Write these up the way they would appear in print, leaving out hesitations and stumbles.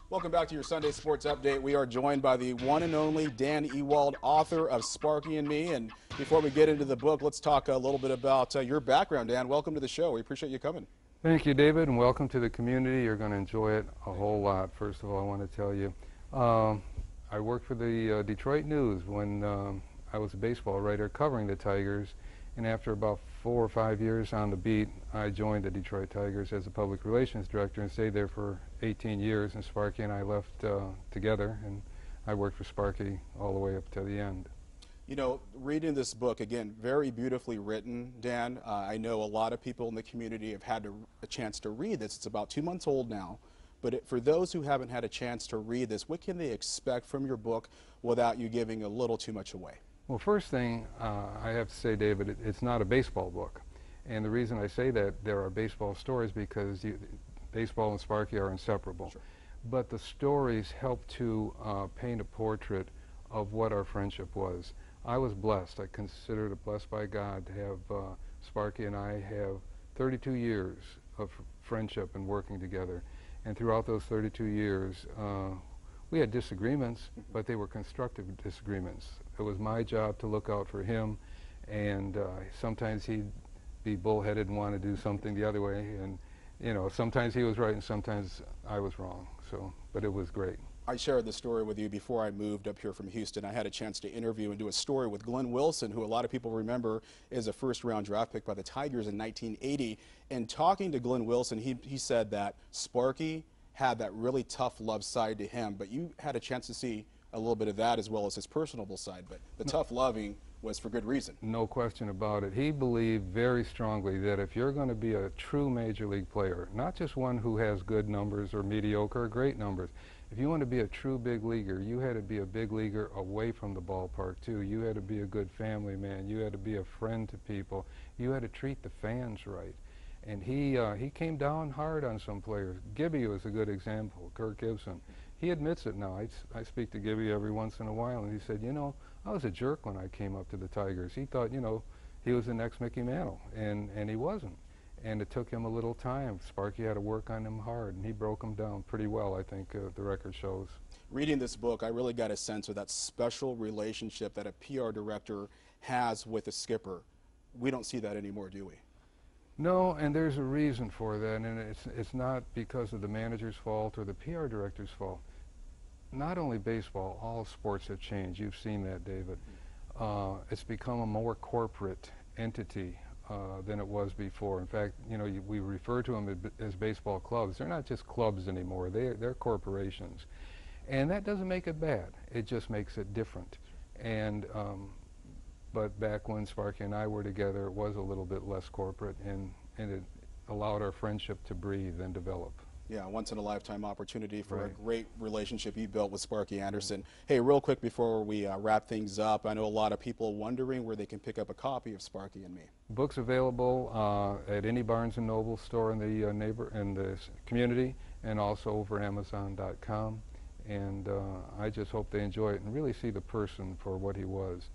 Welcome back to your Sunday Sports Update. We are joined by the one and only Dan Ewald, author of Sparky and Me. And before we get into the book, let's talk a little bit about your background, Dan. Welcome to the show. We appreciate you coming. Thank you, David, and welcome to the community. You're going to enjoy it a whole lot. First of all, I want to tell you, I worked for the Detroit News when I was a baseball writer covering the Tigers. And after about 4 or 5 years on the beat, I joined the Detroit Tigers as a public relations director and stayed there for 18 years. And Sparky and I left together, and I worked for Sparky all the way up to the end. You know, reading this book, again, very beautifully written, Dan. I know a lot of people in the community have had a chance to read this. It's about 2 months old now. But for those who haven't had a chance to read this, what can they expect from your book without you giving a little too much away? Well, first thing I have to say, David, it's not a baseball book. And the reason I say that there are baseball stories because baseball and Sparky are inseparable. Sure. But the stories help to paint a portrait of what our friendship was. I was blessed. I considered it blessed by God to have Sparky and I have 32 years of friendship and working together. And throughout those 32 years, we had disagreements, but they were constructive disagreements. It was my job to look out for him, and sometimes he'd be bullheaded and want to do something the other way, and you know, sometimes he was right and sometimes I was wrong. So, but it was great. I shared the story with you before I moved up here from Houston. I had a chance to interview and do a story with Glenn Wilson, who a lot of people remember is a first-round draft pick by the Tigers in 1980. And talking to Glenn Wilson, he said that Sparky had that really tough love side to him, but you had a chance to see a little bit of that as well as his personable side, but the tough loving was for good reason. No question about it. He believed very strongly that if you're going to be a true major league player, not just one who has good numbers or mediocre or great numbers, if you want to be a true big leaguer, you had to be a big leaguer away from the ballpark too. You had to be a good family man. You had to be a friend to people. You had to treat the fans right. And he came down hard on some players. Gibby was a good example, Kirk Gibson. He admits it now. I speak to Gibby every once in a while, and he said, you know, I was a jerk when I came up to the Tigers. He thought, you know, he was the next Mickey Mantle, and he wasn't. And it took him a little time. Sparky had to work on him hard, and he broke him down pretty well, I think the record shows. Reading this book, I really got a sense of that special relationship that a PR director has with a skipper. We don't see that anymore, do we? No, and there's a reason for that, and it's not because of the manager's fault or the PR director's fault. Not only baseball, all sports have changed. You've seen that, David. It's become a more corporate entity than it was before. In fact, you know, we refer to them as baseball clubs. They're not just clubs anymore. They're corporations. And that doesn't make it bad. It just makes it different. And but back when Sparky and I were together, it was a little bit less corporate, and it allowed our friendship to breathe and develop. Yeah, once-in-a-lifetime opportunity for a great relationship you built with Sparky Anderson. Hey, real quick before we wrap things up, I know a lot of people wondering where they can pick up a copy of Sparky and Me. Books available at any Barnes & Noble store in the community, and also over Amazon.com. And I just hope they enjoy it and really see the person for what he was.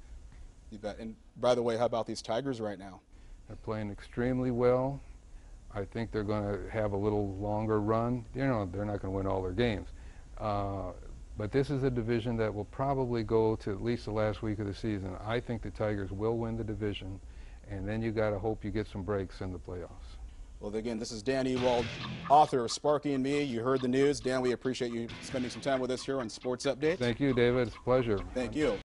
You bet. And by the way, how about these Tigers right now? They're playing extremely well. I think they're going to have a little longer run. You know, they're not going to win all their games. But this is a division that will probably go to at least the last week of the season. I think the Tigers will win the division, and then you got to hope you get some breaks in the playoffs. Well, again, this is Dan Ewald, author of Sparky and Me. You heard the news. Dan, we appreciate you spending some time with us here on Sports Update. Thank you, David. It's a pleasure. Thank you.